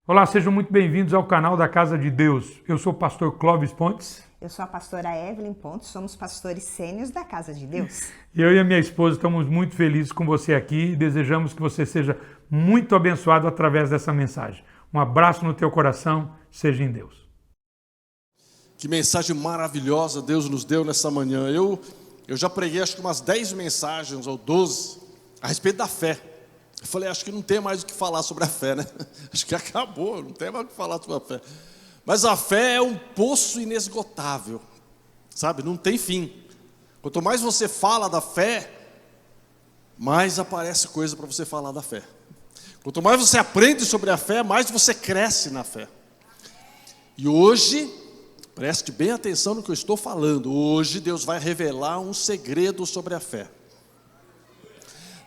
Olá, sejam muito bem-vindos ao canal da Casa de Deus. Eu sou o pastor Clóvis Pontes. Eu sou a pastora Evelyn Pontes, somos pastores sênios da Casa de Deus. Eu e a minha esposa estamos muito felizes com você aqui e desejamos que você seja muito abençoado através dessa mensagem. Um abraço no teu coração, seja em Deus. Que mensagem maravilhosa Deus nos deu nessa manhã. Eu já preguei acho que umas 10 mensagens ou 12 a respeito da fé. Eu falei, acho que não tem mais o que falar sobre a fé, né? Acho que acabou, não tem mais o que falar sobre a fé. Mas a fé é um poço inesgotável, sabe? Não tem fim. Quanto mais você fala da fé, mais aparece coisa para você falar da fé. Quanto mais você aprende sobre a fé, mais você cresce na fé. E hoje, preste bem atenção no que eu estou falando. Hoje Deus vai revelar um segredo sobre a fé.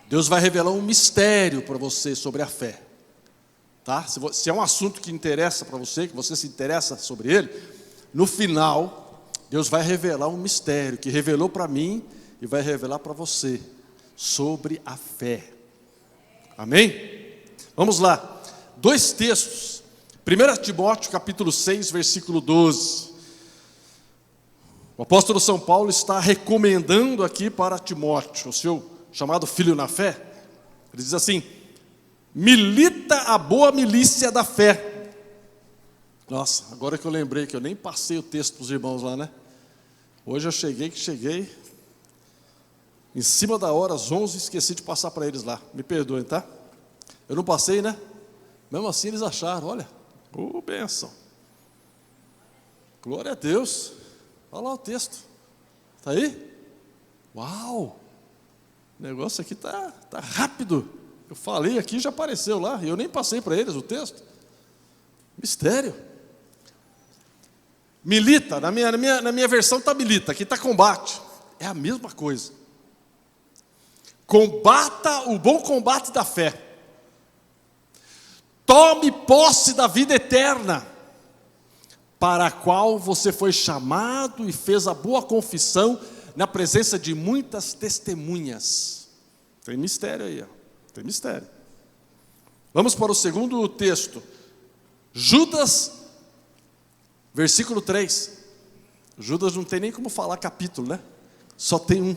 Deus vai revelar um mistério para você sobre a fé. Tá? Se é um assunto que interessa para você, que você se interessa sobre ele, no final, Deus vai revelar um mistério que revelou para mim e vai revelar para você sobre a fé. Amém? Vamos lá. 2 textos. 1 Timóteo capítulo 6, versículo 12. O apóstolo São Paulo está recomendando aqui para Timóteo, o seu chamado filho na fé. Ele diz assim: milita a boa milícia da fé. Nossa, agora que eu lembrei que eu nem passei o texto para os irmãos lá, né? Hoje eu cheguei em cima da hora, às 11, esqueci de passar para eles lá. Me perdoem, tá? Eu não passei, né? Mesmo assim eles acharam, olha, bênção. Glória a Deus. Olha lá o texto. Está aí? Uau! O negócio aqui tá rápido. Eu falei aqui, já apareceu lá, e eu nem passei para eles o texto. Mistério. Milita, na minha versão está milita, aqui está combate. É a mesma coisa. Combata o bom combate da fé. Tome posse da vida eterna, para a qual você foi chamado e fez a boa confissão na presença de muitas testemunhas. Tem mistério aí, ó. Tem mistério. Vamos para o segundo texto. Judas, versículo 3. Judas não tem nem como falar capítulo, né? Só tem um.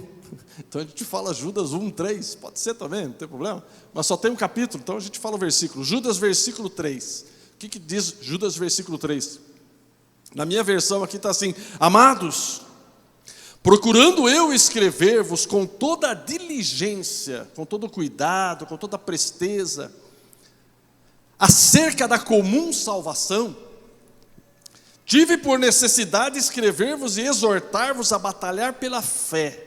Então a gente fala Judas 1, 3. Pode ser também, não tem problema. Mas só tem um capítulo, então a gente fala o versículo. Judas, versículo 3. O que diz Judas, versículo 3? Na minha versão aqui está assim: amados, procurando eu escrever-vos com toda a diligência, com todo cuidado, com toda a presteza, acerca da comum salvação, tive por necessidade escrever-vos e exortar-vos a batalhar pela fé,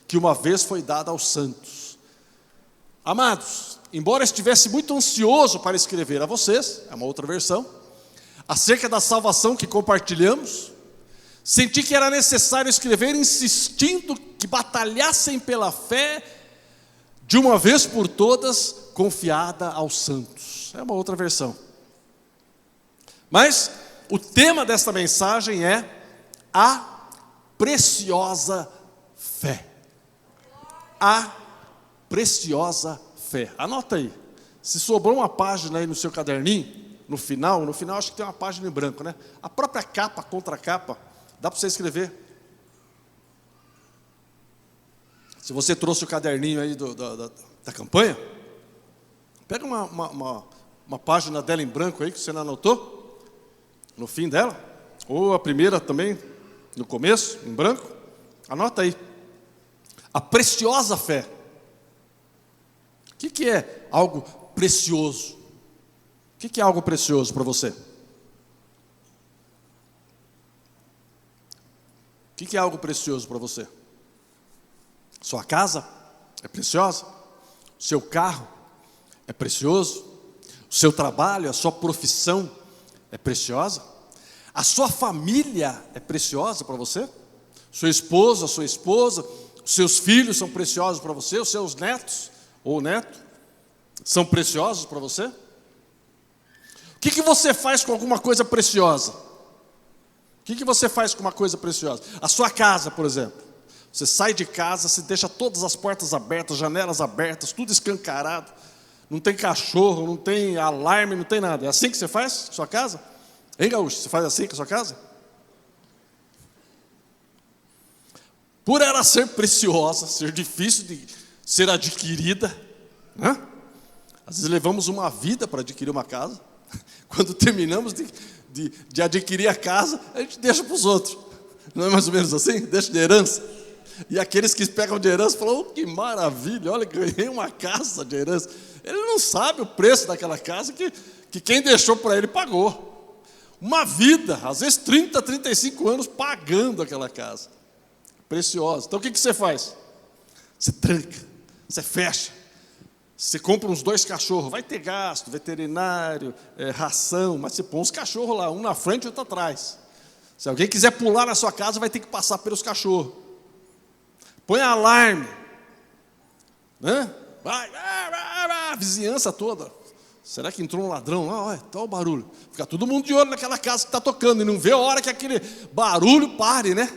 que uma vez foi dada aos santos. Amados, embora estivesse muito ansioso para escrever a vocês, é uma outra versão, acerca da salvação que compartilhamos, senti que era necessário escrever insistindo que batalhassem pela fé, de uma vez por todas, confiada aos santos. É uma outra versão. Mas o tema desta mensagem é a preciosa fé. A preciosa fé. Anota aí. Se sobrou uma página aí no seu caderninho, no final acho que tem uma página em branco, né? A própria capa, contracapa, dá para você escrever. Se você trouxe o caderninho aí da campanha, pega uma página dela em branco aí, que você não anotou, no fim dela, ou a primeira também, no começo, em branco, anota aí. A preciosa fé. O que é algo precioso? O que é algo precioso para você? O que é algo precioso para você? Sua casa é preciosa? O seu carro é precioso? O seu trabalho, a sua profissão é preciosa? A sua família é preciosa para você? Seu esposo, a sua esposa, os seus filhos são preciosos para você? Os seus netos ou neto são preciosos para você? O que você faz com alguma coisa preciosa? O que você faz com uma coisa preciosa? A sua casa, por exemplo. Você sai de casa, você deixa todas as portas abertas, janelas abertas, tudo escancarado. não tem cachorro, não tem alarme, não tem nada. É assim que você faz com a sua casa? Hein, Gaúcho? Você faz assim com a sua casa? Por ela ser preciosa, ser difícil de ser adquirida, né? Às vezes levamos uma vida para adquirir uma casa. Quando terminamos de adquirir a casa, a gente deixa para os outros. Não é mais ou menos assim? Deixa de herança. E aqueles que pegam de herança falam, oh, que maravilha, olha, ganhei uma casa de herança. Ele não sabe o preço daquela casa que quem deixou para ele pagou. Uma vida, às vezes 30, 35 anos pagando aquela casa. Preciosa. Então o que você faz? Você tranca, você fecha. Você compra uns 2 cachorros, vai ter gasto, veterinário, ração, mas você põe uns cachorros lá, um na frente e outro atrás. Se alguém quiser pular na sua casa, vai ter que passar pelos cachorros. Põe alarme, né? Vai, a vizinhança toda. Será que entrou um ladrão lá? Olha, tá o barulho. Fica todo mundo de olho naquela casa que está tocando e não vê a hora que aquele barulho pare, né?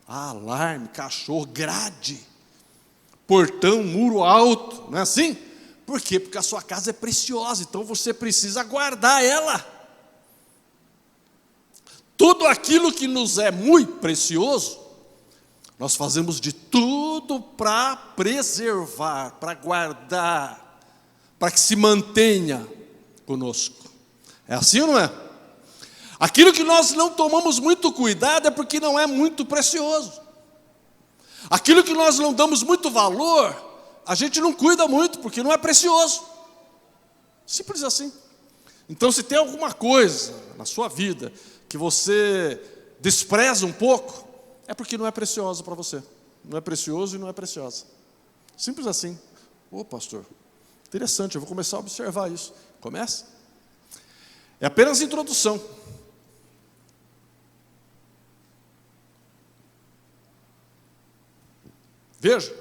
Alarme, cachorro, grade. Portão, muro alto, não é assim? Por quê? Porque a sua casa é preciosa, então você precisa guardar ela. Tudo aquilo que nos é muito precioso, nós fazemos de tudo para preservar, para guardar, para que se mantenha conosco. É assim ou não é? Aquilo que nós não tomamos muito cuidado é porque não é muito precioso. Aquilo que nós não damos muito valor, a gente não cuida muito, porque não é precioso. Simples assim. Então, se tem alguma coisa na sua vida que você despreza um pouco, é porque não é preciosa para você. Não é precioso e não é preciosa. Simples assim. Ô, pastor, interessante, eu vou começar a observar isso. Comece. É apenas introdução. Veja,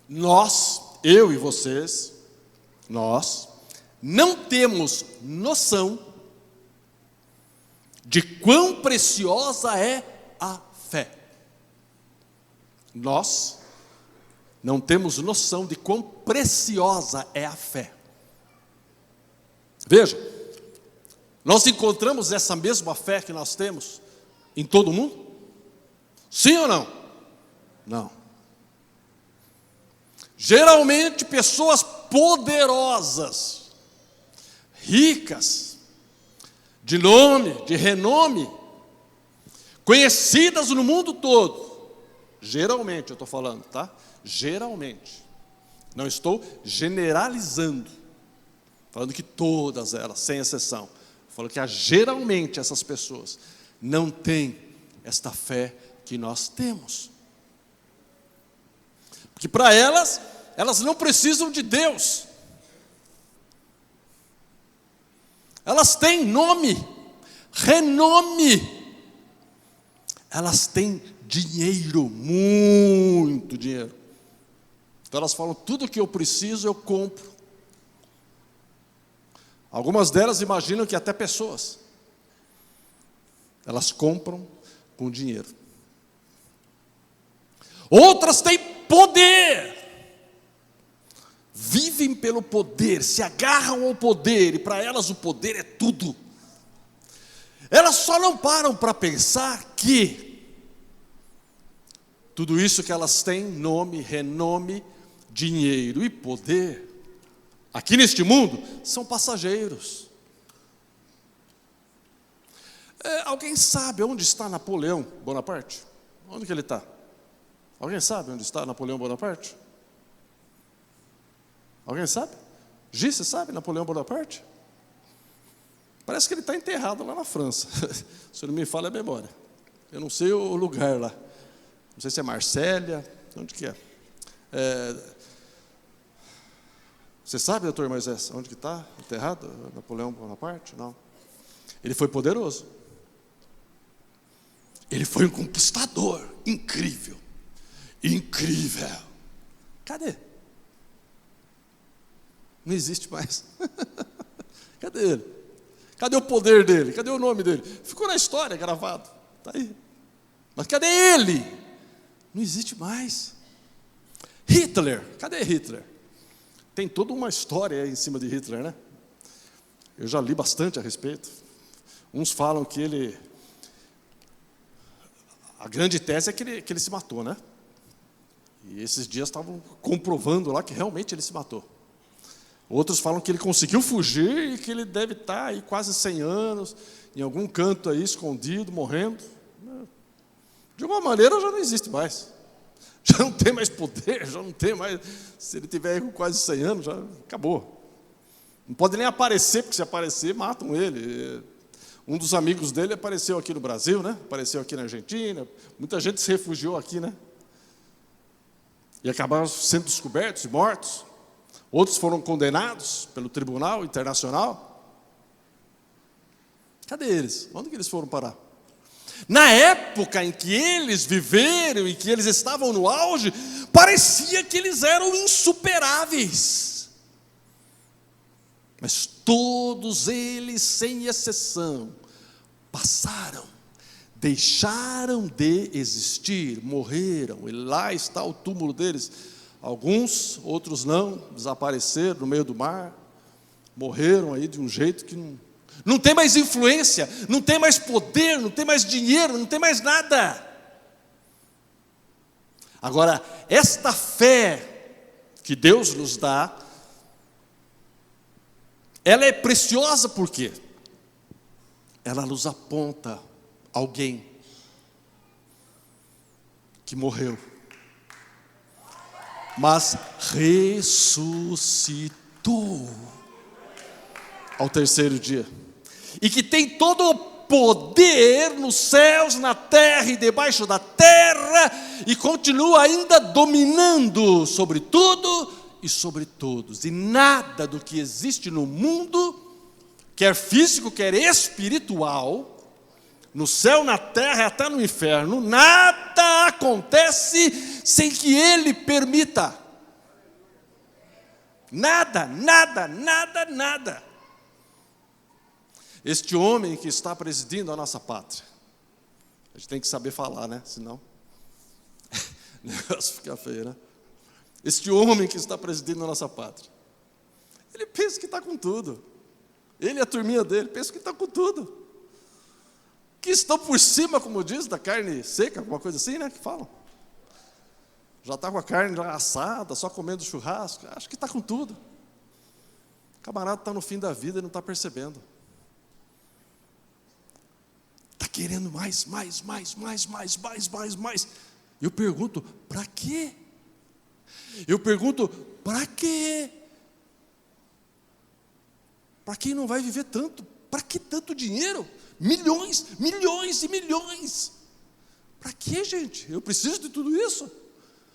nós, eu e vocês, nós não temos noção de quão preciosa é a fé. Nós não temos noção de quão preciosa é a fé. Veja, nós encontramos essa mesma fé que nós temos em todo mundo? Sim ou não? Não. Geralmente pessoas poderosas, ricas, de nome, de renome, conhecidas no mundo todo, geralmente eu estou falando, tá? Geralmente, não estou generalizando, falando que todas elas, sem exceção, falando que geralmente essas pessoas não têm esta fé que nós temos. Porque para elas não precisam de Deus. Elas têm nome, renome. Elas têm dinheiro, muito dinheiro. Então elas falam, tudo que eu preciso eu compro. Algumas delas imaginam que até pessoas. Elas compram com dinheiro. Outras têm poder. Vivem pelo poder, se agarram ao poder, e para elas o poder é tudo. Elas só não param para pensar que tudo isso que elas têm, nome, renome, dinheiro e poder, aqui neste mundo, são passageiros. Alguém sabe onde está Napoleão Bonaparte? Onde que ele está? Alguém sabe onde está Napoleão Bonaparte? Alguém sabe? Gi, você sabe Napoleão Bonaparte? Parece que ele está enterrado lá na França. Se não me falha a memória. Eu não sei o lugar lá. Não sei se é Marsella, onde que é? Você sabe, doutor Moisés, onde que está enterrado Napoleão Bonaparte? Não. Ele foi poderoso. Ele foi um conquistador incrível. Incrível. Cadê? Não existe mais. Cadê ele? Cadê o poder dele? Cadê o nome dele? Ficou na história gravado. Está aí. Mas cadê ele? Não existe mais. Hitler, cadê Hitler? Tem toda uma história aí em cima de Hitler, né? Eu já li bastante a respeito. Uns falam que ele... A grande tese é que ele se matou, né? E esses dias estavam comprovando lá que realmente ele se matou. Outros falam que ele conseguiu fugir e que ele deve estar aí quase 100 anos, em algum canto aí, escondido, morrendo. De alguma maneira já não existe mais. Já não tem mais poder, já não tem mais... Se ele tiver aí com quase 100 anos, já acabou. Não pode nem aparecer, porque se aparecer, matam ele. Um dos amigos dele apareceu aqui no Brasil, né? Apareceu aqui na Argentina. Muita gente se refugiou aqui, né? E acabaram sendo descobertos e mortos. Outros foram condenados pelo Tribunal Internacional. Cadê eles? Onde que eles foram parar? Na época em que eles viveram e que eles estavam no auge, parecia que eles eram insuperáveis. Mas todos eles, sem exceção, passaram, deixaram de existir, morreram, e lá está o túmulo deles. Alguns, outros não, desapareceram no meio do mar, morreram aí de um jeito que não tem mais influência, não tem mais poder, não tem mais dinheiro, não tem mais nada. Agora, esta fé que Deus nos dá, ela é preciosa por quê? Ela nos aponta alguém que morreu, mas ressuscitou ao terceiro dia, e que tem todo o poder nos céus, na terra e debaixo da terra, e continua ainda dominando sobre tudo e sobre todos, e nada do que existe no mundo, quer físico, quer espiritual, no céu, na terra e até no inferno, nada acontece sem que Ele permita. Nada, nada, nada, nada. Este homem que está presidindo a nossa pátria, a gente tem que saber falar, né? Senão o negócio fica feio, né? Este homem que está presidindo a nossa pátria, ele pensa que está com tudo. Ele e a turminha dele pensam que está com tudo. Que estão por cima, como diz, da carne seca, alguma coisa assim, né? Que falam. Já está com a carne já assada, só comendo churrasco. Acho que está com tudo. O camarada está no fim da vida e não está percebendo. Está querendo mais. Eu pergunto, para quê? Eu pergunto, para quê? Para quem não vai viver tanto? Para que tanto dinheiro? Milhões e milhões. Para quê, gente? Eu preciso de tudo isso?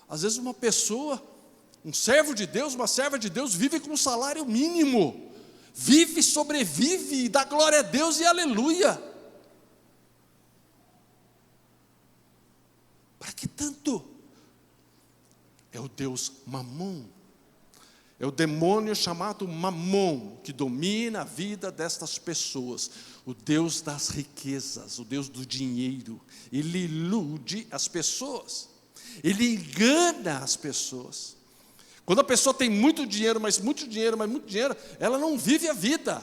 Às vezes uma pessoa, um servo de Deus, uma serva de Deus, vive com um salário mínimo. Vive, sobrevive, e dá glória a Deus e aleluia. Para que tanto? É o Deus Mamon. É o demônio chamado Mamon, que domina a vida destas pessoas. O Deus das riquezas, o Deus do dinheiro. Ele ilude as pessoas. Ele engana as pessoas. Quando a pessoa tem muito dinheiro, ela não vive a vida.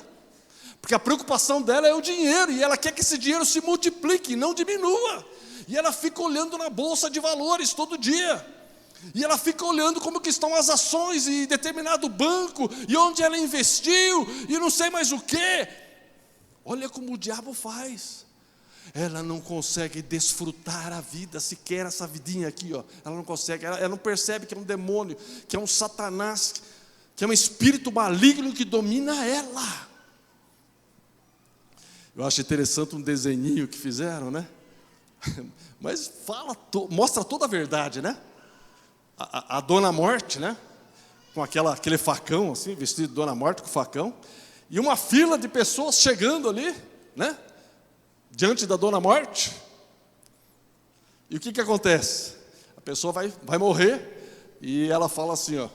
Porque a preocupação dela é o dinheiro, e ela quer que esse dinheiro se multiplique, não diminua. E ela fica olhando na bolsa de valores todo dia. E ela fica olhando como que estão as ações em determinado banco, e onde ela investiu, e não sei mais o quê. Olha como o diabo faz. Ela não consegue desfrutar a vida, sequer essa vidinha aqui, ó. Ela não consegue, ela não percebe que é um demônio, que é um Satanás, que é um espírito maligno que domina ela. Eu acho interessante um desenhinho que fizeram, né? Mas mostra toda a verdade, né? A Dona Morte, né? Com aquele facão, assim, vestido de Dona Morte com facão, e uma fila de pessoas chegando ali, né? Diante da Dona Morte. E o que acontece? A pessoa vai morrer, e ela fala assim, ó,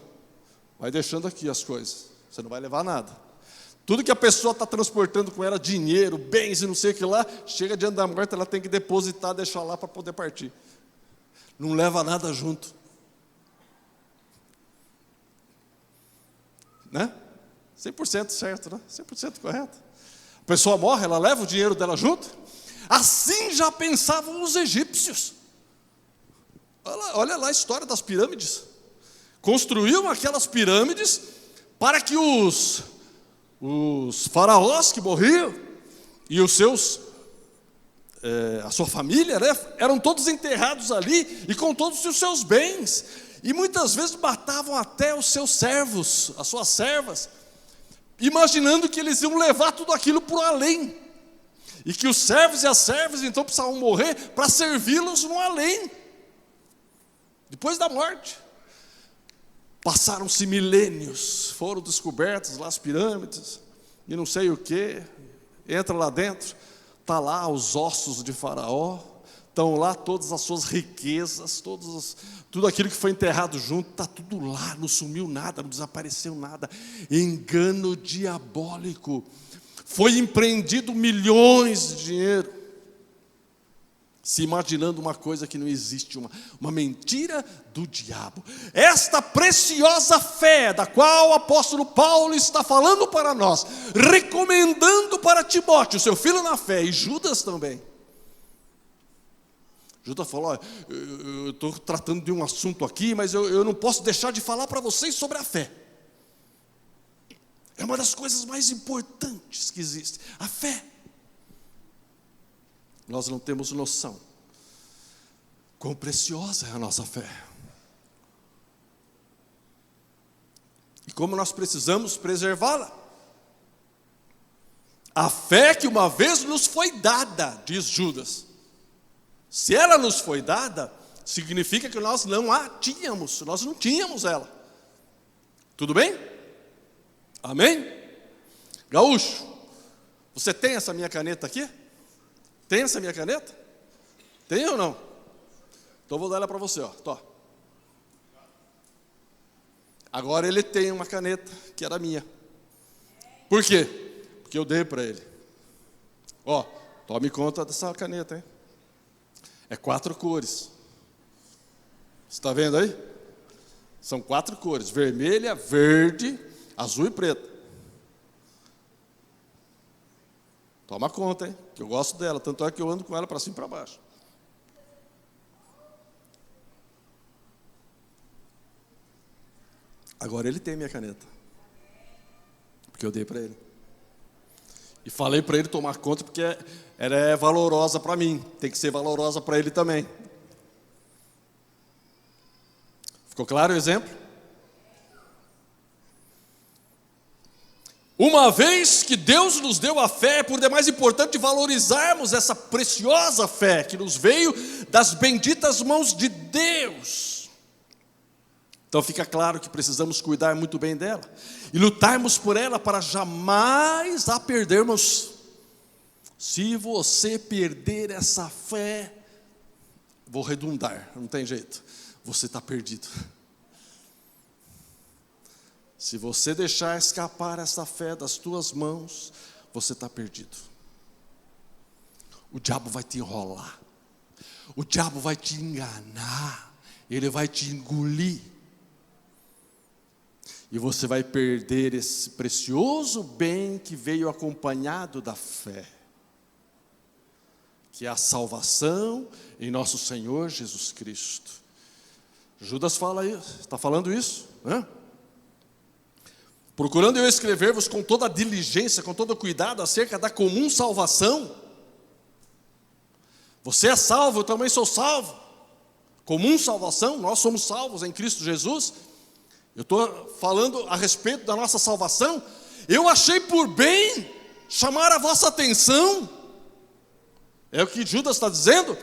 vai deixando aqui as coisas, você não vai levar nada. Tudo que a pessoa está transportando com ela, dinheiro, bens e não sei o que lá, chega diante da morte, ela tem que depositar, deixar lá para poder partir. Não leva nada junto. né? 100% certo, né? 100% correto. A pessoa morre, ela leva o dinheiro dela junto. Assim já pensavam os egípcios. Olha lá a história das pirâmides. Construíam aquelas pirâmides para que os faraós que morriam e os seus, a sua família, né, eram todos enterrados ali e com todos os seus bens. E muitas vezes matavam até os seus servos, as suas servas, imaginando que eles iam levar tudo aquilo para o além. E que os servos e as servas então precisavam morrer para servi-los no além, depois da morte. Passaram-se milênios, foram descobertas lá as pirâmides, e não sei o que, entra lá dentro, está lá os ossos de Faraó, estão lá todas as suas riquezas, tudo aquilo que foi enterrado junto, está tudo lá, não sumiu nada, não desapareceu nada. Engano diabólico. Foi empreendido milhões de dinheiro, se imaginando uma coisa que não existe, uma mentira do diabo. Esta preciosa fé, da qual o apóstolo Paulo está falando para nós, recomendando para Timóteo, seu filho na fé, e Judas também. Judas falou: olha, eu estou tratando de um assunto aqui, mas eu não posso deixar de falar para vocês sobre a fé. É uma das coisas mais importantes que existe, a fé. Nós não temos noção quão preciosa é a nossa fé. E como nós precisamos preservá-la. A fé que uma vez nos foi dada, diz Judas. Se ela nos foi dada, significa que nós não a tínhamos, nós não tínhamos ela. Tudo bem? Amém? Gaúcho, você tem essa minha caneta aqui? Tem essa minha caneta? Tem ou não? Então eu vou dar ela para você, ó. Tô. Agora ele tem uma caneta que era minha. Por quê? Porque eu dei para ele. Ó, tome conta dessa caneta, hein? É 4 cores. Você está vendo aí? São 4 cores: vermelha, verde, azul e preto. Toma conta, hein? Que eu gosto dela, tanto é que eu ando com ela para cima e para baixo. Agora ele tem minha caneta, porque eu dei para ele. E falei para ele tomar conta, porque ela é valorosa para mim, tem que ser valorosa para ele também. Ficou claro o exemplo? Uma vez que Deus nos deu a fé, é por demais importante valorizarmos essa preciosa fé que nos veio das benditas mãos de Deus. Então fica claro que precisamos cuidar muito bem dela e lutarmos por ela para jamais a perdermos. Se você perder essa fé, vou redundar, não tem jeito, você está perdido. Se você deixar escapar essa fé das tuas mãos, você está perdido. O diabo vai te enrolar, o diabo vai te enganar, ele vai te engolir. E você vai perder esse precioso bem que veio acompanhado da fé, que é a salvação em nosso Senhor Jesus Cristo. Judas fala isso, está falando isso, né? Procurando eu escrever-vos com toda a diligência, com todo cuidado acerca da comum salvação. Você é salvo, eu também sou salvo. Comum salvação, nós somos salvos em Cristo Jesus. Eu estou falando a respeito da nossa salvação. Eu achei por bem chamar a vossa atenção, é o que Judas está dizendo,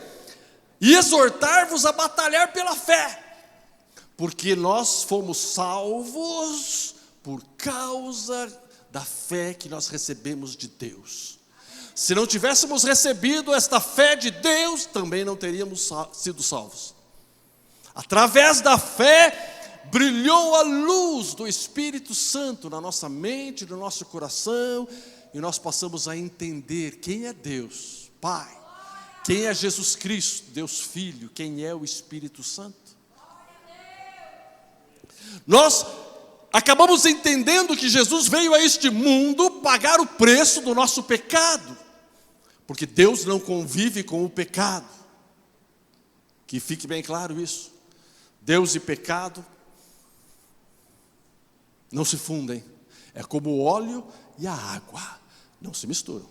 e exortar-vos a batalhar pela fé, porque nós fomos salvos por causa da fé que nós recebemos de Deus. Se não tivéssemos recebido esta fé de Deus, também não teríamos sido salvos. Através da fé, brilhou a luz do Espírito Santo na nossa mente, no nosso coração, e nós passamos a entender quem é Deus, Pai, quem é Jesus Cristo, Deus Filho, quem é o Espírito Santo. Nós acabamos entendendo que Jesus veio a este mundo pagar o preço do nosso pecado, porque Deus não convive com o pecado. Que fique bem claro isso. Deus e pecado não se fundem. É como o óleo e a água, não se misturam.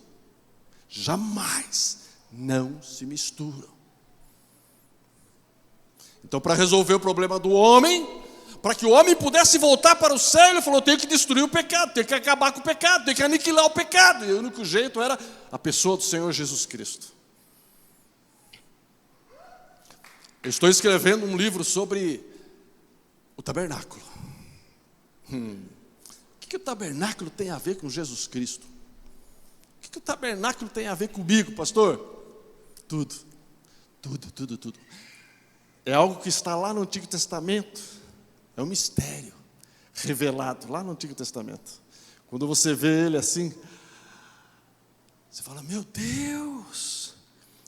Jamais não se misturam. Então, para resolver o problema do homem, para que o homem pudesse voltar para o céu, ele falou: tenho que destruir o pecado, tenho que acabar com o pecado, tenho que aniquilar o pecado. E o único jeito era a pessoa do Senhor Jesus Cristo. Eu estou escrevendo um livro sobre o tabernáculo. O que o tabernáculo tem a ver com Jesus Cristo? O que o tabernáculo tem a ver comigo, pastor? Tudo. É algo que está lá no Antigo Testamento. É um mistério revelado lá no Antigo Testamento. Quando você vê ele assim, você fala: meu Deus,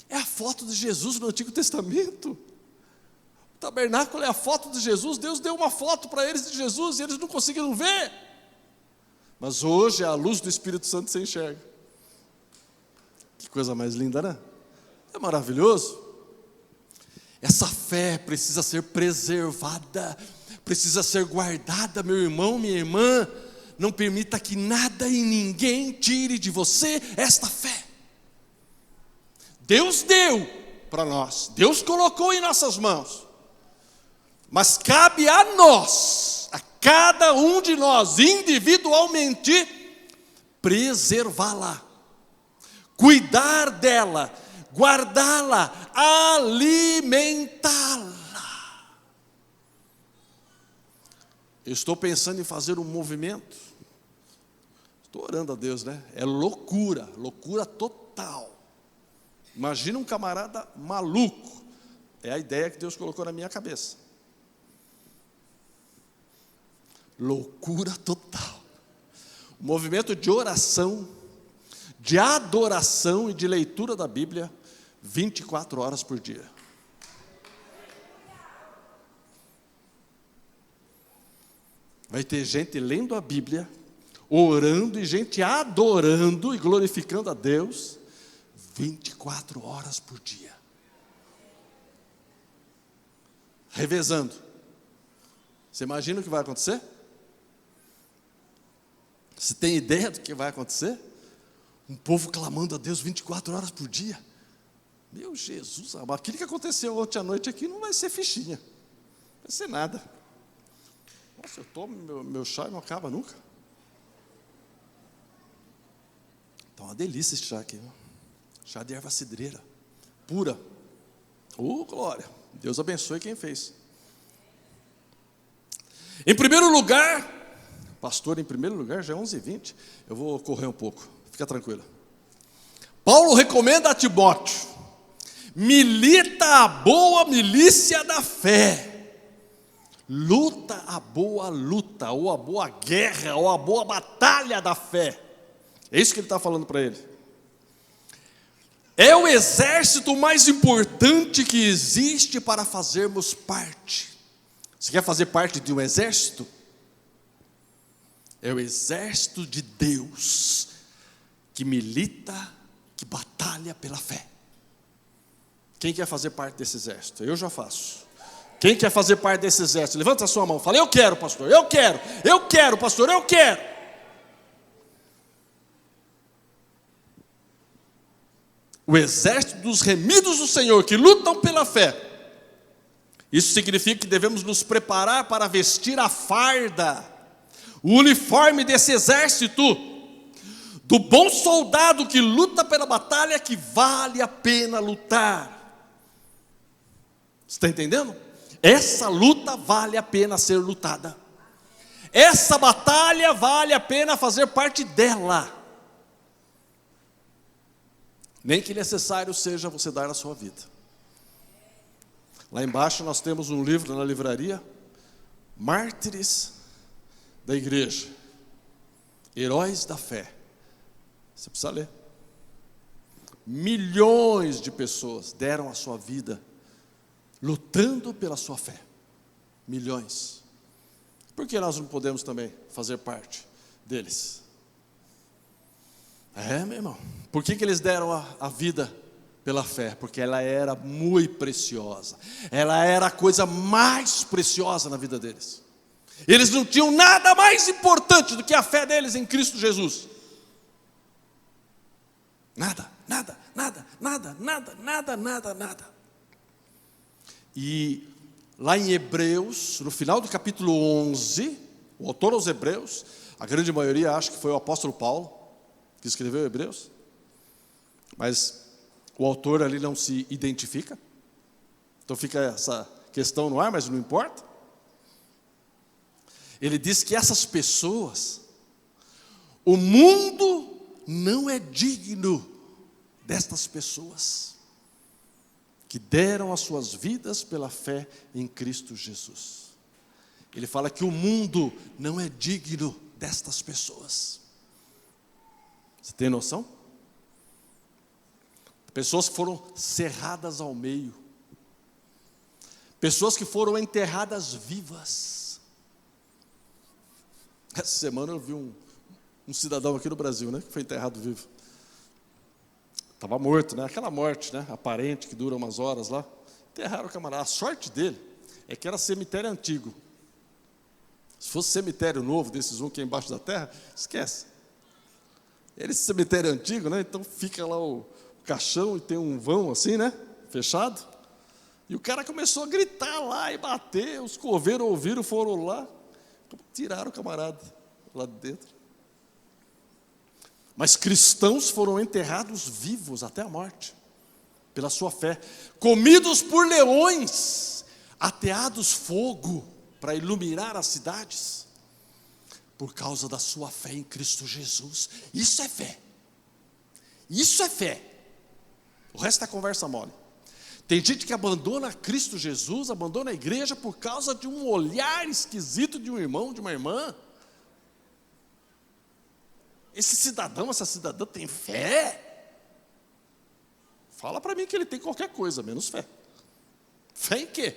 é a foto de Jesus no Antigo Testamento. O tabernáculo é a foto de Jesus. Deus deu uma foto para eles de Jesus e eles não conseguiram ver. Mas hoje, à luz do Espírito Santo, você enxerga. Que coisa mais linda, né? É maravilhoso. Essa fé precisa ser preservada, precisa ser guardada, meu irmão, minha irmã. Não permita que nada e ninguém tire de você esta fé. Deus deu para nós, Deus colocou em nossas mãos, mas cabe a nós, a cada um de nós, individualmente, preservá-la, cuidar dela, guardá-la, alimentá-la. Eu estou pensando em fazer um movimento. Estou orando a Deus, né? É loucura total. Imagina um camarada maluco. É a ideia que Deus colocou na minha cabeça. Loucura total. Um movimento de oração, de adoração e de leitura da Bíblia 24 horas por dia. Vai ter gente lendo a Bíblia, orando e gente adorando e glorificando a Deus 24 horas por dia. Revezando. Você imagina o que vai acontecer? Você tem ideia do que vai acontecer? Um povo clamando a Deus 24 horas por dia. Meu Jesus amado, aquilo que aconteceu ontem à noite aqui não vai ser fichinha. Não vai ser nada. Nossa, eu tomo meu chá e não acaba nunca. Tá uma delícia esse chá aqui, né? Chá de erva cidreira, pura. Glória, Deus abençoe quem fez. Em primeiro lugar, pastor, em primeiro lugar, já é 11h20, eu vou correr um pouco, fica tranquilo. Paulo recomenda a Timóteo: milita a boa milícia da fé, luta a boa luta, ou a boa guerra, ou a boa batalha da fé. É isso que ele está falando para ele. É o exército mais importante que existe para fazermos parte. Você quer fazer parte de um exército? É o exército de Deus, que milita, que batalha pela fé. Quem quer fazer parte desse exército? Eu já faço. Quem quer fazer parte desse exército? Levanta a sua mão, fala: eu quero, pastor, eu quero, pastor, eu quero. O exército dos remidos do Senhor, que lutam pela fé. Isso significa que devemos nos preparar para vestir a farda, o uniforme desse exército, do bom soldado que luta pela batalha que vale a pena lutar. Você está entendendo? Essa luta vale a pena ser lutada. Essa batalha vale a pena fazer parte dela. Nem que necessário seja você dar a sua vida. Lá embaixo nós temos um livro na livraria, Mártires da Igreja, Heróis da Fé. Você precisa ler. Milhões de pessoas deram a sua vida lutando pela sua fé. Milhões. Por que nós não podemos também fazer parte deles? Meu irmão. Por que eles deram a vida pela fé? Porque ela era muito preciosa. Ela era a coisa mais preciosa na vida deles. Eles não tinham nada mais importante do que a fé deles em Cristo Jesus. Nada. E lá em Hebreus, no final do capítulo 11, o autor aos Hebreus, a grande maioria acha que foi o apóstolo Paulo que escreveu Hebreus, mas o autor ali não se identifica, então fica essa questão no ar, mas não importa. Ele diz que essas pessoas, o mundo não é digno destas pessoas que deram as suas vidas pela fé em Cristo Jesus. Ele fala que o mundo não é digno destas pessoas. Você tem noção? Pessoas que foram cerradas ao meio, pessoas que foram enterradas vivas. Essa semana eu vi um cidadão aqui no Brasil, né, que foi enterrado vivo. Estava morto, né? Aquela morte, né, aparente, que dura umas horas lá. Enterraram o camarada. A sorte dele é que era cemitério antigo. Se fosse cemitério novo, desses que é embaixo da terra, esquece. Esse cemitério antigo, né? Então fica lá o caixão e tem um vão assim, né? Fechado. E o cara começou a gritar lá e bater. Os coveiros ouviram, foram lá. Tiraram o camarada lá de dentro. Mas cristãos foram enterrados vivos até a morte, pela sua fé, comidos por leões, ateados fogo para iluminar as cidades, por causa da sua fé em Cristo Jesus. Isso é fé. Isso é fé. O resto é conversa mole. Tem gente que abandona Cristo Jesus, abandona a igreja por causa de um olhar esquisito de um irmão, de uma irmã. Esse cidadão, essa cidadã tem fé? Fala para mim que ele tem qualquer coisa, menos fé. Fé em quê?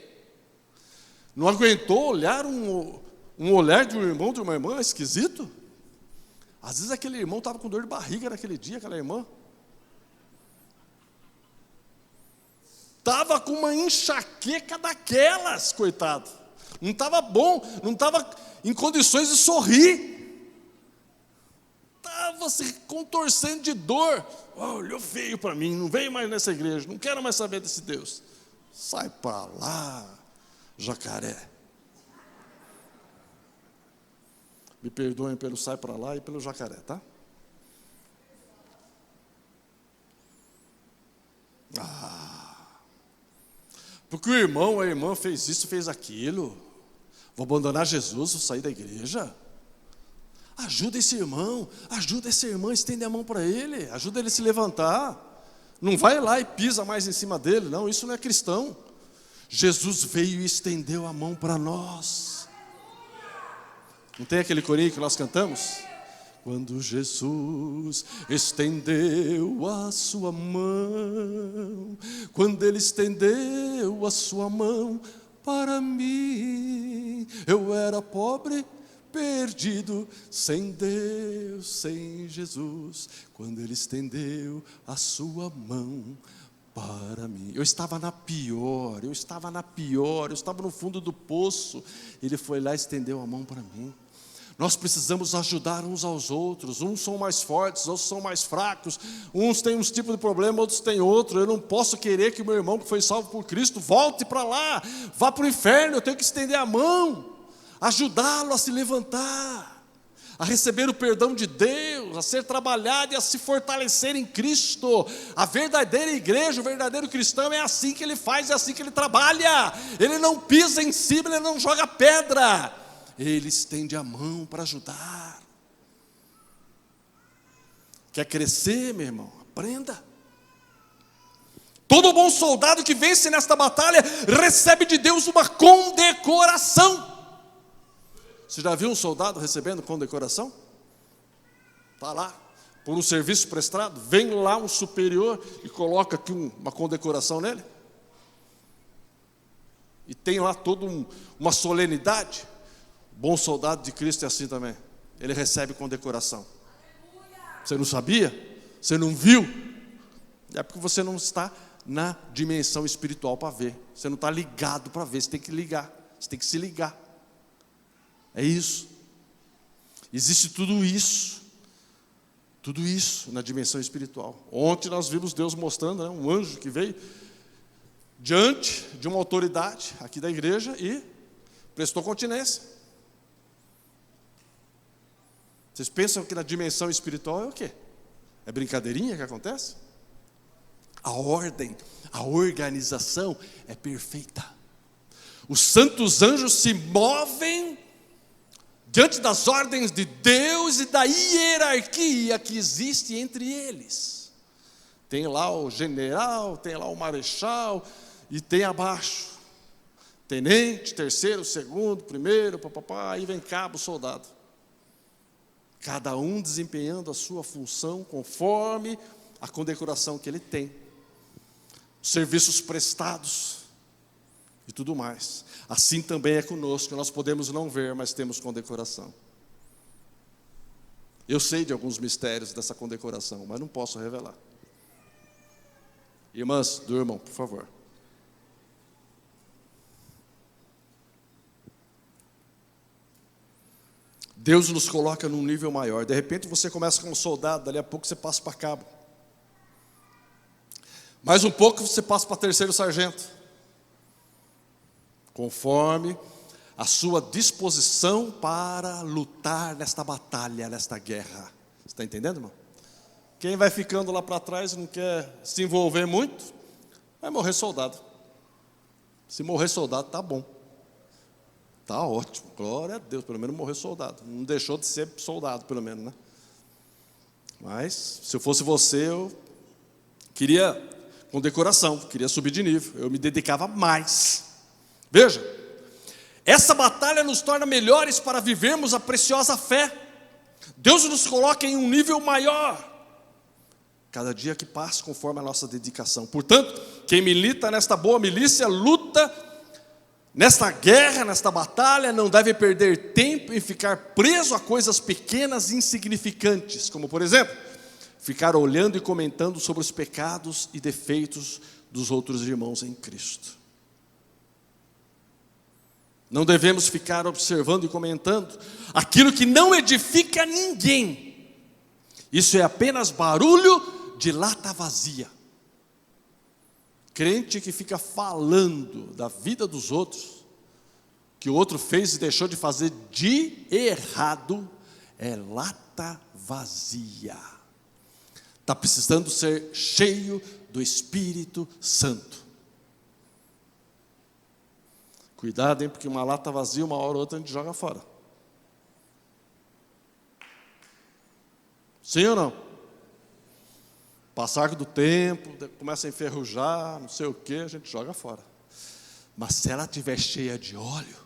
Não aguentou olhar um olhar de um irmão, de uma irmã esquisito? Às vezes aquele irmão estava com dor de barriga naquele dia, aquela irmã. Estava com uma enxaqueca daquelas, coitado. Não estava bom, não estava em condições de sorrir. Estava se contorcendo de dor. Olhou feio para mim, não veio mais nessa igreja, não quero mais saber desse Deus. Sai para lá, jacaré. Me perdoem pelo sai para lá e pelo jacaré, tá? Porque o irmão, a irmã fez isso, fez aquilo. Vou abandonar Jesus, vou sair da igreja. Ajuda esse irmão, ajuda essa irmã, estende a mão para ele, ajuda ele a se levantar. Não vai lá e pisa mais em cima dele, não, isso não é cristão. Jesus veio e estendeu a mão para nós. Não tem aquele corinho que nós cantamos? Quando Jesus estendeu a sua mão, quando Ele estendeu a sua mão para mim, eu era pobre, perdido, sem Deus, sem Jesus, quando Ele estendeu a sua mão para mim. Eu estava na pior, eu estava no fundo do poço, Ele foi lá e estendeu a mão para mim. Nós precisamos ajudar uns aos outros. Uns são mais fortes, outros são mais fracos. Uns têm um tipo de problema, outros têm outro. Eu não posso querer que o meu irmão que foi salvo por Cristo volte para lá, vá para o inferno. Eu tenho que estender a mão, ajudá-lo a se levantar, a receber o perdão de Deus, a ser trabalhado e a se fortalecer em Cristo. A verdadeira igreja, o verdadeiro cristão é assim que ele faz, é assim que ele trabalha. Ele não pisa em cima, ele não joga pedra. Ele estende a mão para ajudar. Quer crescer, meu irmão? Aprenda. Todo bom soldado que vence nesta batalha recebe de Deus uma condecoração. Você já viu um soldado recebendo condecoração? Está lá, por um serviço prestado, vem lá um superior e coloca aqui uma condecoração nele. E tem lá toda uma solenidade. Bom soldado de Cristo é assim também. Ele recebe condecoração. Você não sabia? Você não viu? É porque você não está na dimensão espiritual para ver. Você não está ligado para ver. Você tem que ligar. Você tem que se ligar. É isso. Existe tudo isso. Tudo isso na dimensão espiritual. Ontem nós vimos Deus mostrando, né, um anjo que veio diante de uma autoridade aqui da igreja e prestou continência. Vocês pensam que na dimensão espiritual é o quê? É brincadeirinha que acontece? A ordem, a organização é perfeita. Os santos anjos se movem diante das ordens de Deus e da hierarquia que existe entre eles. Tem lá o general, tem lá o marechal e tem abaixo tenente, terceiro, segundo, primeiro, papapá, aí vem cabo, soldado. Cada um desempenhando a sua função conforme a condecoração que ele tem. Os serviços prestados e tudo mais. Assim também é conosco, nós podemos não ver, mas temos condecoração. Eu sei de alguns mistérios dessa condecoração, mas não posso revelar. Irmãs, durmam, por favor. Deus nos coloca num nível maior. De repente você começa como soldado, dali a pouco você passa para cabo. Mais um pouco você passa para terceiro sargento. Conforme a sua disposição para lutar nesta batalha, nesta guerra. Você está entendendo, irmão? Quem vai ficando lá para trás e não quer se envolver muito, vai morrer soldado. Se morrer soldado, tá bom. Tá ótimo, glória a Deus, pelo menos morreu soldado. Não deixou de ser soldado, pelo menos, né? Mas, se eu fosse você, eu queria condecoração, queria subir de nível. Eu me dedicava mais. Veja, essa batalha nos torna melhores para vivermos a preciosa fé. Deus nos coloca em um nível maior. Cada dia que passa, conforme a nossa dedicação. Portanto, quem milita nesta boa milícia, luta nesta guerra, nesta batalha, não deve perder tempo em ficar preso a coisas pequenas e insignificantes, como por exemplo, ficar olhando e comentando sobre os pecados e defeitos dos outros irmãos em Cristo. Não devemos ficar observando e comentando aquilo que não edifica ninguém. Isso é apenas barulho de lata vazia. Crente que fica falando da vida dos outros, que o outro fez e deixou de fazer de errado, é lata vazia. Está precisando ser cheio do Espírito Santo. Cuidado, hein, porque uma lata vazia, uma hora ou outra a gente joga fora. Sim ou não? Passar do tempo, começa a enferrujar, não sei o que, a gente joga fora. Mas se ela estiver cheia de óleo,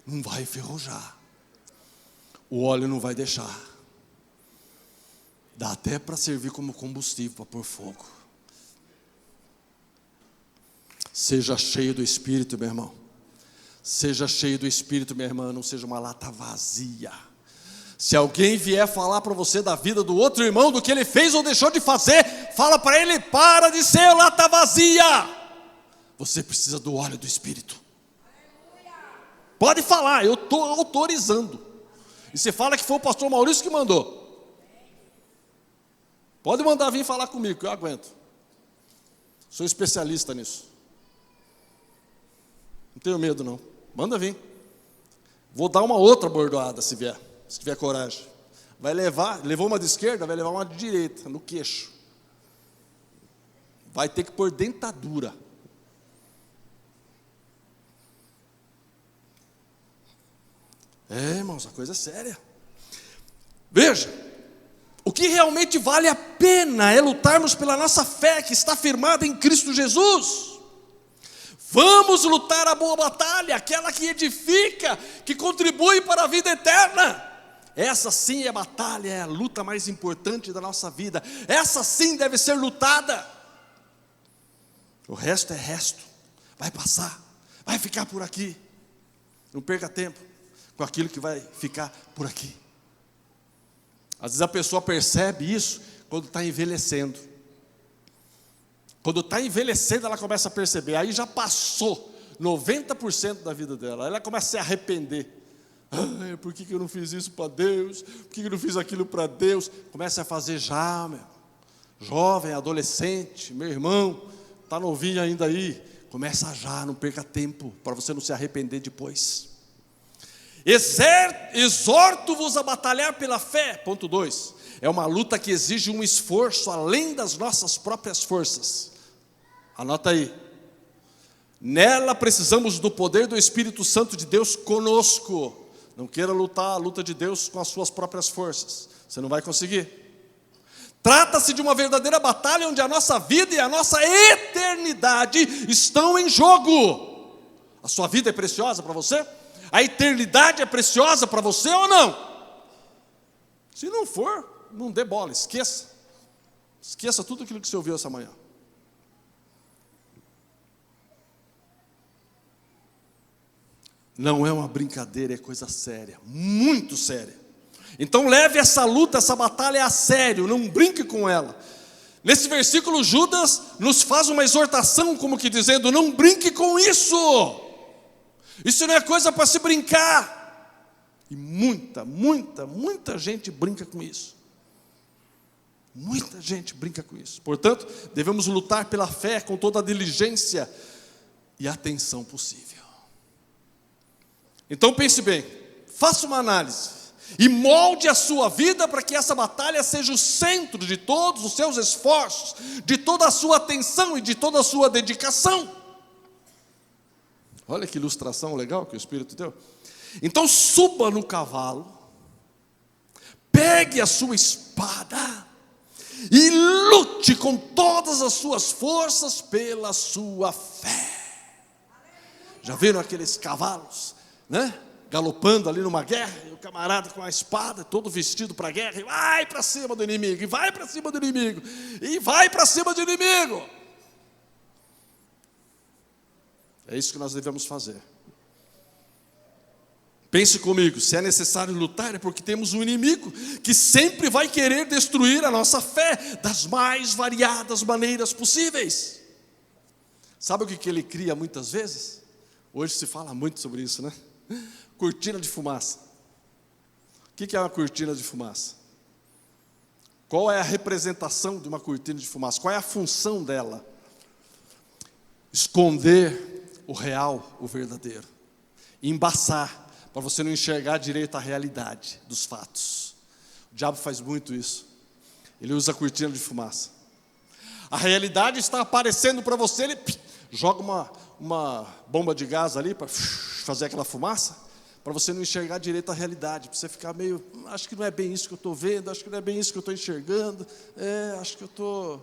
não vai enferrujar. O óleo não vai deixar. Dá até para servir como combustível, para pôr fogo. Seja cheio do Espírito, meu irmão. Seja cheio do Espírito, minha irmã, não seja uma lata vazia. Se alguém vier falar para você da vida do outro irmão, do que ele fez ou deixou de fazer, fala para ele, para de ser lata vazia. Você precisa do óleo do Espírito. Pode falar, eu estou autorizando. E você fala que foi o pastor Maurício que mandou. Pode mandar vir falar comigo, que eu aguento. Sou especialista nisso. Não tenho medo não, manda vir. Vou dar uma outra bordoada se vier, se tiver coragem. Vai levar, levou uma de esquerda, vai levar uma de direita, no queixo. Vai ter que pôr dentadura. Irmãos, a coisa é séria. Veja, o que realmente vale a pena é lutarmos pela nossa fé que está firmada em Cristo Jesus. Vamos lutar a boa batalha, aquela que edifica, que contribui para a vida eterna. Essa sim é a batalha, é a luta mais importante da nossa vida. Essa sim deve ser lutada. O resto é resto, vai passar, vai ficar por aqui. Não perca tempo com aquilo que vai ficar por aqui. Às vezes a pessoa percebe isso quando está envelhecendo. Quando está envelhecendo, ela começa a perceber. Aí já passou 90% da vida dela. Aí ela começa a se arrepender. Por que eu não fiz isso para Deus? Por que eu não fiz aquilo para Deus? Começa a fazer já, meu. Jovem, adolescente, meu irmão, está novinho ainda aí. Começa já, não perca tempo, para você não se arrepender depois. Exorto-vos a batalhar pela fé. Ponto 2. É uma luta que exige um esforço além das nossas próprias forças. Anota aí. Nela precisamos do poder do Espírito Santo de Deus conosco. Não queira lutar a luta de Deus com as suas próprias forças. Você não vai conseguir. Trata-se de uma verdadeira batalha onde a nossa vida e a nossa eternidade estão em jogo. A sua vida é preciosa para você? A eternidade é preciosa para você ou não? Se não for, não dê bola, esqueça. Esqueça tudo aquilo que você ouviu essa manhã. Não é uma brincadeira, é coisa séria, muito séria. Então leve essa luta, essa batalha a sério, não brinque com ela. Nesse versículo, Judas nos faz uma exortação, como que dizendo, não brinque com isso. Isso não é coisa para se brincar. E muita gente brinca com isso. Muita gente brinca com isso. Portanto, devemos lutar pela fé com toda a diligência e atenção possível. Então pense bem, faça uma análise e molde a sua vida para que essa batalha seja o centro de todos os seus esforços, de toda a sua atenção e de toda a sua dedicação. Olha que ilustração legal que o Espírito deu. Então suba no cavalo, pegue a sua espada e lute com todas as suas forças pela sua fé. Já viram aqueles cavalos, né? Galopando ali numa guerra, e o camarada com a espada, todo vestido para a guerra, e vai para cima do inimigo, e vai para cima do inimigo, e vai para cima do inimigo. É isso que nós devemos fazer. Pense comigo, se é necessário lutar, é porque temos um inimigo que sempre vai querer destruir a nossa fé das mais variadas maneiras possíveis. Sabe o que ele cria muitas vezes? Hoje se fala muito sobre isso, né? Cortina de fumaça. O que é uma cortina de fumaça? Qual é a representação de uma cortina de fumaça? Qual é a função dela? Esconder o real, o verdadeiro. Embaçar, para você não enxergar direito a realidade dos fatos. O diabo faz muito isso. Ele usa a cortina de fumaça. A realidade está aparecendo para você, ele joga uma bomba de gás ali para fazer aquela fumaça, para você não enxergar direito a realidade, para você ficar meio, acho que não é bem isso que eu estou vendo, acho que não é bem isso que eu estou enxergando, acho que eu estou...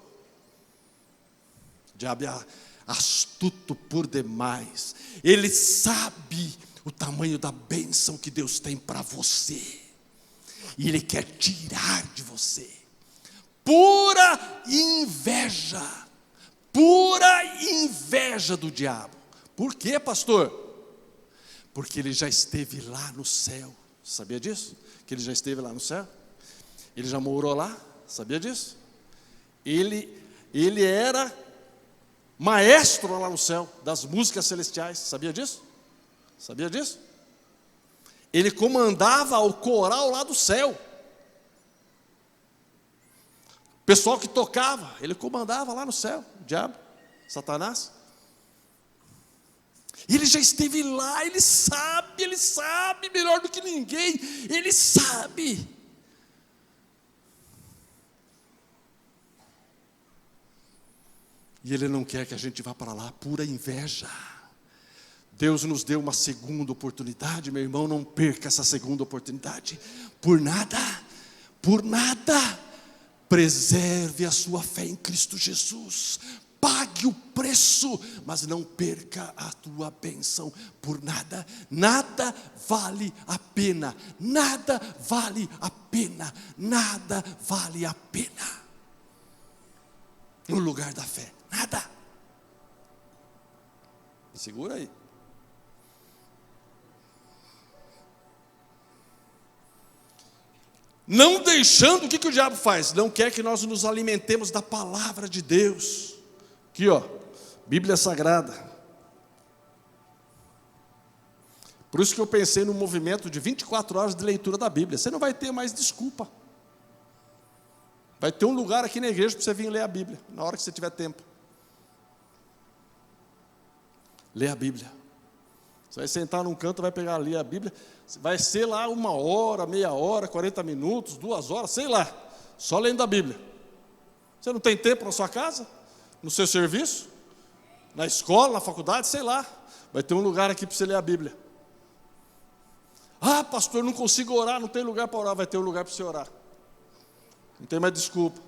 O diabo é astuto por demais, ele sabe o tamanho da bênção que Deus tem para você, e ele quer tirar de você. Pura inveja do diabo. Por quê, pastor? Porque ele já esteve lá no céu. Sabia disso? Que ele já esteve lá no céu? Ele já morou lá? Sabia disso? Ele era maestro lá no céu das músicas celestiais. Sabia disso? Sabia disso? Ele comandava o coral lá do céu. O pessoal que tocava, ele comandava lá no céu. O diabo, Satanás. Ele já esteve lá, ele sabe melhor do que ninguém, ele sabe. E ele não quer que a gente vá para lá, pura inveja. Deus nos deu uma segunda oportunidade, meu irmão, não perca essa segunda oportunidade. Por nada, preserve a sua fé em Cristo Jesus. Pague o preço, mas não perca a tua bênção por nada. Nada vale a pena. Nada vale a pena. Nada vale a pena. No lugar da fé, nada. Segura aí. Não deixando, o que o diabo faz? Não quer que nós nos alimentemos da palavra de Deus. Aqui, ó, Bíblia Sagrada. Por isso que eu pensei no movimento de 24 horas de leitura da Bíblia. Você não vai ter mais desculpa. Vai ter um lugar aqui na igreja para você vir ler a Bíblia, na hora que você tiver tempo. Lê a Bíblia. Você vai sentar num canto, vai pegar ali a Bíblia. Vai ser lá 1 hora, meia hora, 40 minutos, 2 horas, sei lá. Só lendo a Bíblia. Você não tem tempo na sua casa? No seu serviço? Na escola, na faculdade, sei lá. Vai ter um lugar aqui para você ler a Bíblia. Ah, pastor, eu não consigo orar, não tem lugar para orar. Vai ter um lugar para você orar. Não tem mais desculpa.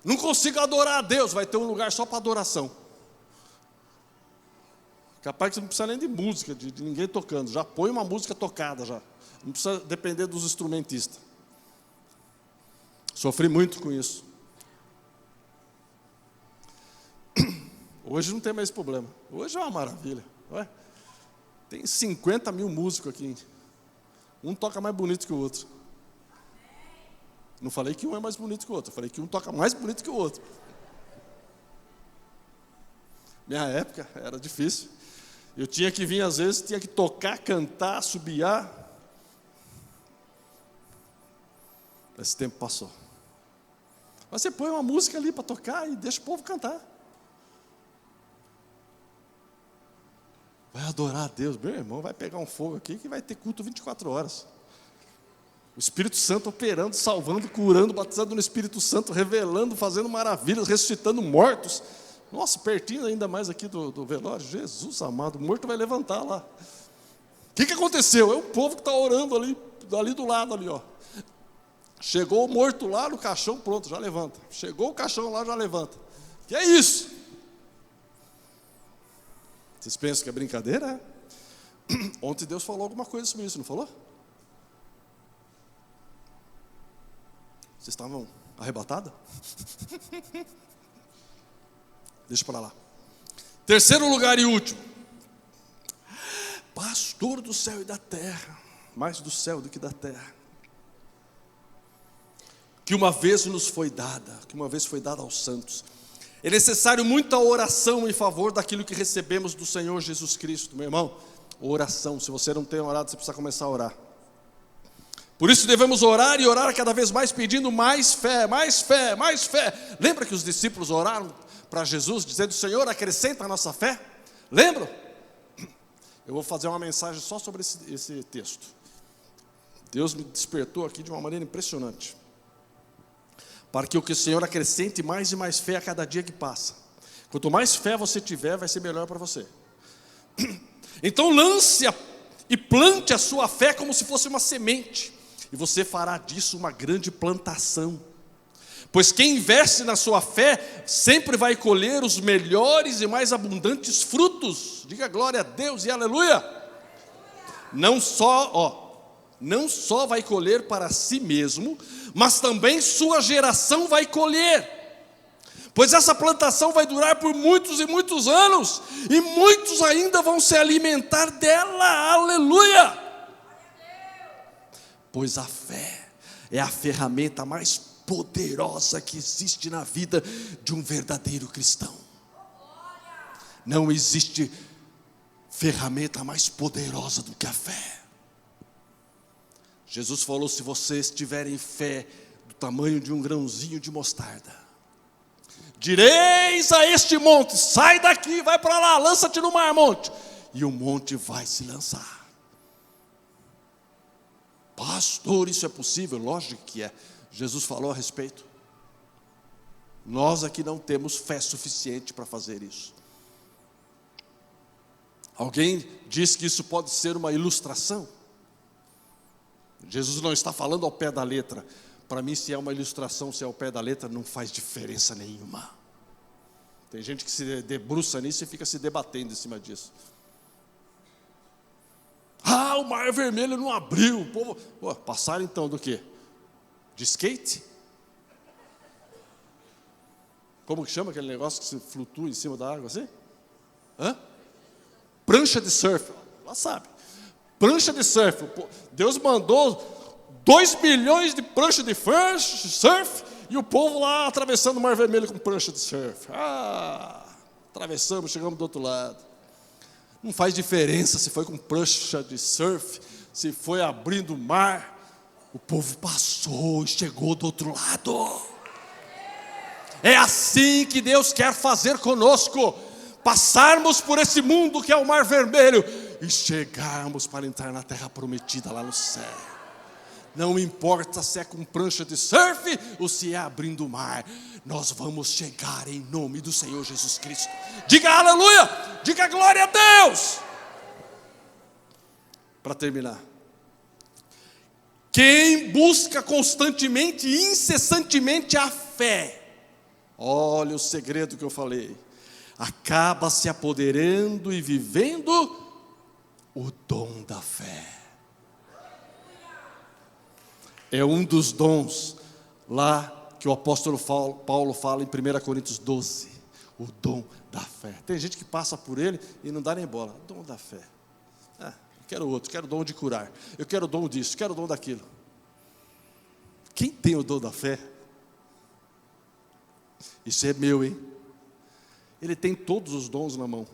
Não consigo adorar a Deus. Vai ter um lugar só para adoração. Capaz que você não precisa nem de música, de ninguém tocando. Já põe uma música tocada já. Não precisa depender dos instrumentistas. Sofri muito com isso. Hoje não tem mais esse problema. Hoje é uma maravilha. Ué? Tem 50 mil músicos aqui. Um toca mais bonito que o outro. Não falei que um é mais bonito que o outro. Eu falei que um toca mais bonito que o outro. Minha época era difícil. Eu tinha que vir, às vezes, tinha que tocar, cantar, assobiar. Esse tempo passou. Mas você põe uma música ali para tocar e deixa o povo cantar. Vai adorar a Deus. Meu irmão, vai pegar um fogo aqui que vai ter culto 24 horas. O Espírito Santo operando, salvando, curando, batizando no Espírito Santo, revelando, fazendo maravilhas, ressuscitando mortos. Nossa, pertinho ainda mais aqui do velório. Jesus amado, o morto vai levantar lá. O que aconteceu? É o povo que está orando ali do lado ali, ó. Chegou o morto lá no caixão, pronto, já levanta. Chegou o caixão lá, já levanta. Que é isso? Vocês pensam que é brincadeira? Ontem Deus falou alguma coisa sobre isso, não falou? Vocês estavam arrebatados? Deixa para lá. Terceiro lugar e último. Pastor do céu e da terra. Mais do céu do que da terra. Que uma vez nos foi dada. Que uma vez foi dada aos santos. É necessário muita oração em favor daquilo que recebemos do Senhor Jesus Cristo. Meu irmão, oração. Se você não tem orado, você precisa começar a orar. Por isso devemos orar e orar cada vez mais, pedindo mais fé, mais fé, mais fé. Lembra que os discípulos oraram para Jesus, dizendo: Senhor, acrescenta a nossa fé? Lembram? Eu vou fazer uma mensagem só sobre esse texto. Deus me despertou aqui de uma maneira impressionante. Para que o Senhor acrescente mais e mais fé a cada dia que passa. Quanto mais fé você tiver, vai ser melhor para você. Então lance e plante a sua fé como se fosse uma semente. E você fará disso uma grande plantação. Pois quem investe na sua fé sempre vai colher os melhores e mais abundantes frutos. Diga glória a Deus e aleluia. Não só vai colher para si mesmo, mas também sua geração vai colher. Pois essa plantação vai durar por muitos e muitos anos, e muitos ainda vão se alimentar dela. Aleluia! Pois a fé é a ferramenta mais poderosa que existe na vida de um verdadeiro cristão. Não existe ferramenta mais poderosa do que a fé. Jesus falou: se vocês tiverem fé do tamanho de um grãozinho de mostarda, direis a este monte: sai daqui, vai para lá, lança-te no mar, monte. E o monte vai se lançar. Pastor, isso é possível? Lógico que é. Jesus falou a respeito. Nós aqui não temos fé suficiente para fazer isso. Alguém diz que isso pode ser uma ilustração. Jesus não está falando ao pé da letra. Para mim, se é uma ilustração, se é ao pé da letra, não faz diferença nenhuma. Tem gente que se debruça nisso e fica se debatendo em cima disso. Ah, o mar vermelho não abriu. O povo... Pô, passaram então do quê? De skate? Como que chama aquele negócio que se flutua em cima da água assim? Hã? Prancha de surf. Ela sabe. Prancha de surf. Deus mandou 2 milhões de pranchas de surf, e o povo lá atravessando o Mar Vermelho com prancha de surf. Atravessamos, chegamos do outro lado. Não faz diferença se foi com prancha de surf, se foi abrindo o mar. O povo passou e chegou do outro lado. É assim que Deus quer fazer conosco. Passarmos por esse mundo que é o Mar Vermelho e chegarmos para entrar na terra prometida lá no céu. Não importa se é com prancha de surf ou se é abrindo o mar, nós vamos chegar em nome do Senhor Jesus Cristo. Diga aleluia, diga glória a Deus. Para terminar, quem busca constantemente e incessantemente a fé, olha o segredo que eu falei, acaba se apoderando e vivendo o dom da fé. É um dos dons lá que o apóstolo Paulo fala em 1 Coríntios 12, o dom da fé. Tem gente que passa por ele e não dá nem bola. Dom da fé. Eu quero outro, quero o dom de curar. Eu quero o dom disso, quero o dom daquilo. Quem tem o dom da fé? Isso é meu, hein? Ele tem todos os dons na mão.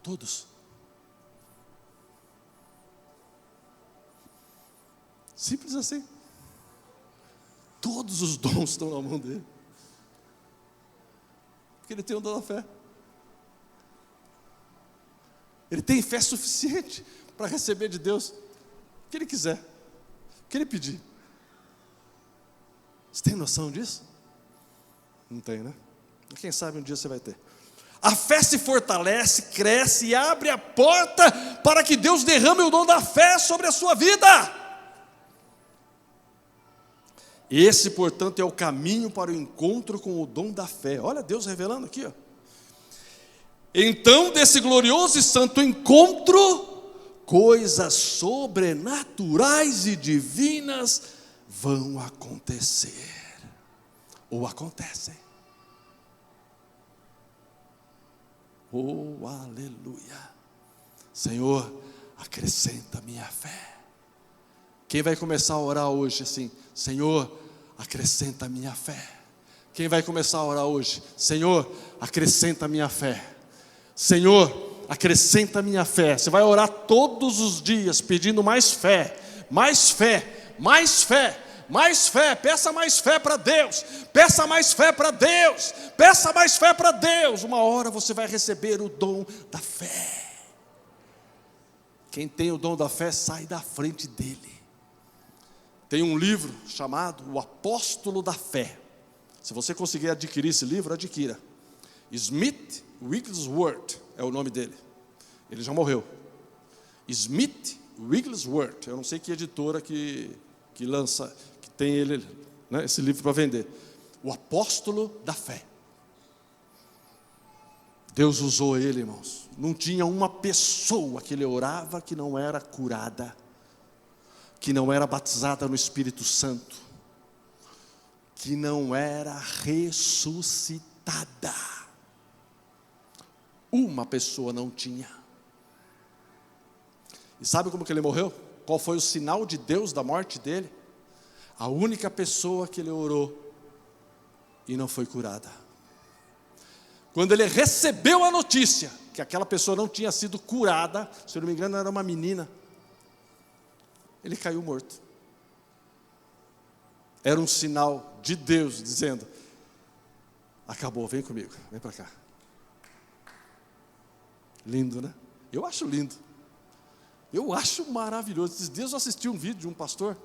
Todos. Simples assim. Todos os dons estão na mão dele. Porque ele tem o dom da fé. Ele tem fé suficiente para receber de Deus o que ele quiser, o que ele pedir. Você tem noção disso? Não tem, né? Quem sabe um dia você vai ter. A fé se fortalece, cresce e abre a porta para que Deus derrame o dom da fé sobre a sua vida. Esse, portanto, é o caminho para o encontro com o dom da fé. Olha Deus revelando aqui, ó. Então, desse glorioso e santo encontro, coisas sobrenaturais e divinas vão acontecer. Ou acontecem. Oh, aleluia. Senhor, acrescenta a minha fé. Quem vai começar a orar hoje assim? Senhor, acrescenta a minha fé. Quem vai começar a orar hoje? Senhor, acrescenta a minha fé. Senhor, acrescenta a minha fé. Você vai orar todos os dias pedindo mais fé, mais fé, mais fé, mais fé. Peça mais fé para Deus, peça mais fé para Deus, peça mais fé para Deus. Uma hora você vai receber o dom da fé. Quem tem o dom da fé sai da frente dele. Tem um livro chamado O Apóstolo da Fé. Se você conseguir adquirir esse livro, adquira. Smith Wigglesworth é o nome dele. Ele já morreu. Smith Wigglesworth. Eu não sei que editora que lança, que tem ele, né, esse livro para vender. O Apóstolo da Fé. Deus usou ele, irmãos. Não tinha uma pessoa que ele orava que não era curada, que não era batizada no Espírito Santo, que não era ressuscitada. Uma pessoa não tinha. E sabe como que ele morreu? Qual foi o sinal de Deus da morte dele? A única pessoa que ele orou e não foi curada. Quando ele recebeu a notícia que aquela pessoa não tinha sido curada, se eu não me engano era uma menina, ele caiu morto. Era um sinal de Deus dizendo: acabou, vem comigo, vem para cá. Lindo, né? Eu acho lindo. Eu acho maravilhoso. Esses dias eu assisti um vídeo de um pastor,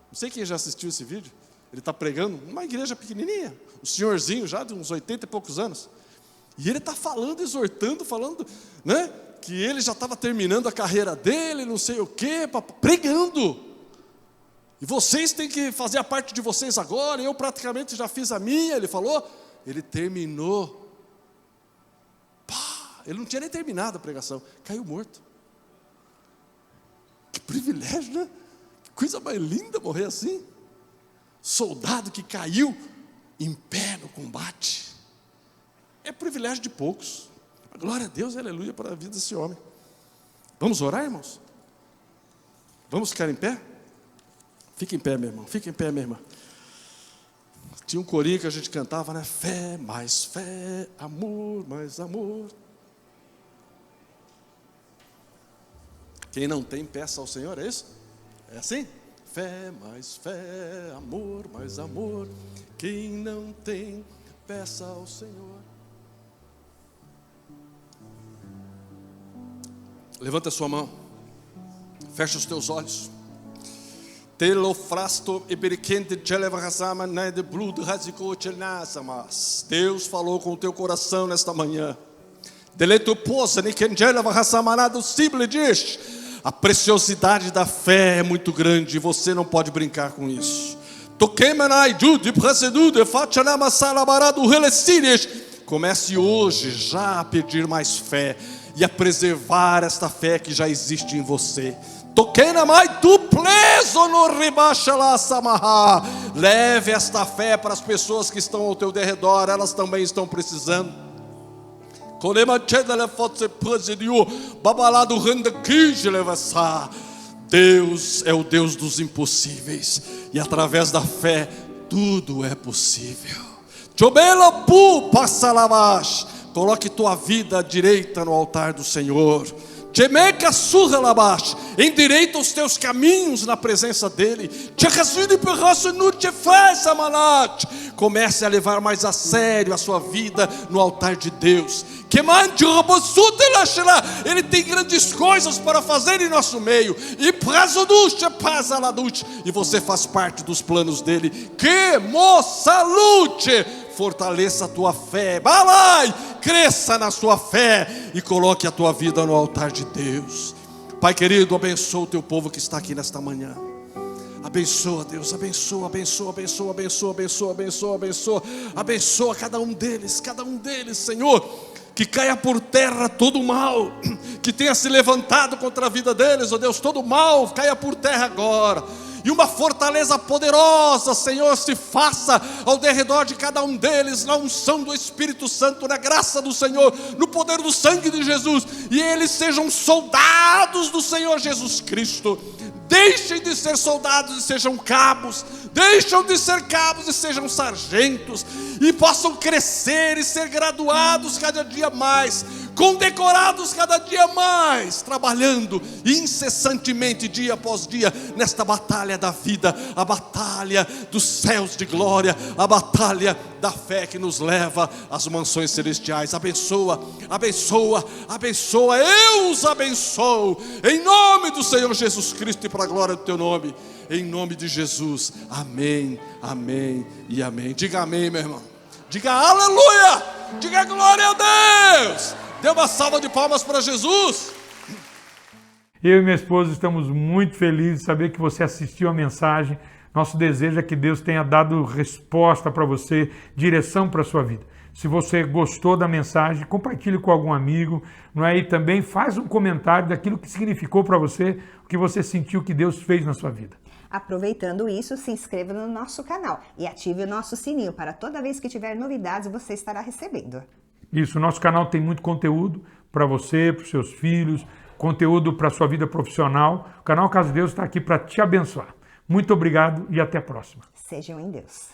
não sei quem já assistiu esse vídeo, ele está pregando numa igreja pequenininha, um senhorzinho já de uns 80 e poucos anos, e ele está falando, exortando, falando, né, que ele já estava terminando a carreira dele, não sei o quê, pregando, e vocês têm que fazer a parte de vocês agora, eu praticamente já fiz a minha, ele falou, ele terminou, ele não tinha nem terminado a pregação, caiu morto. Que privilégio, né? Que coisa mais linda morrer assim. Soldado que caiu em pé no combate. É privilégio de poucos. Glória a Deus, aleluia, para a vida desse homem. Vamos orar, irmãos? Vamos ficar em pé? Fica em pé, meu irmão. Fica em pé, minha irmã. Tinha um corinho que a gente cantava, né? Fé, amor, mais amor. Quem não tem, peça ao Senhor, é isso? É assim? Fé, amor, mais amor. Quem não tem, peça ao Senhor. Levanta a sua mão. Fecha os teus olhos. Deus falou com o teu coração nesta manhã. A preciosidade da fé é muito grande e você não pode brincar com isso. Comece hoje já a pedir mais fé e a preservar esta fé que já existe em você. Leve esta fé para as pessoas que estão ao teu derredor, elas também estão precisando. Deus é o Deus dos impossíveis, e através da fé tudo é possível. Coloque tua vida direita no altar do Senhor. Endireita os teus caminhos na presença dEle. Comece a levar mais a sério a sua vida no altar de Deus. Ele tem grandes coisas para fazer em nosso meio. E você faz parte dos planos dEle. Fortaleça a tua fé. Balai, cresça na sua fé e coloque a tua vida no altar de Deus. Pai querido, abençoa o teu povo que está aqui nesta manhã. Abençoa, Deus, abençoa, abençoa, abençoa, abençoa, abençoa, abençoa, abençoa. Abençoa cada um deles, Senhor. Que caia por terra todo o mal que tenha se levantado contra a vida deles, ó Deus, todo o mal caia por terra agora. E uma fortaleza poderosa, Senhor, se faça ao derredor de cada um deles, na unção do Espírito Santo, na graça do Senhor, no poder do sangue de Jesus, e eles sejam soldados do Senhor Jesus Cristo. Deixem de ser soldados e sejam cabos, deixem de ser cabos e sejam sargentos, e possam crescer e ser graduados cada dia mais, condecorados cada dia mais, trabalhando incessantemente dia após dia nesta batalha da vida, a batalha dos céus de glória, a batalha da fé que nos leva às mansões celestiais. Abençoa, abençoa, abençoa, eu os abençoo, em nome do Senhor Jesus Cristo e para a glória do teu nome, em nome de Jesus, amém, amém e amém. Diga amém, meu irmão, diga aleluia, diga glória a Deus. Dê uma salva de palmas para Jesus. Eu e minha esposa estamos muito felizes de saber que você assistiu a mensagem. Nosso desejo é que Deus tenha dado resposta para você, direção para a sua vida. Se você gostou da mensagem, compartilhe com algum amigo, não é? E também faz um comentário daquilo que significou para você, o que você sentiu que Deus fez na sua vida. Aproveitando isso, se inscreva no nosso canal e ative o nosso sininho para toda vez que tiver novidades você estará recebendo. Isso, o nosso canal tem muito conteúdo para você, para os seus filhos, conteúdo para a sua vida profissional. O canal Casa de Deus está aqui para te abençoar. Muito obrigado e até a próxima. Sejam em Deus.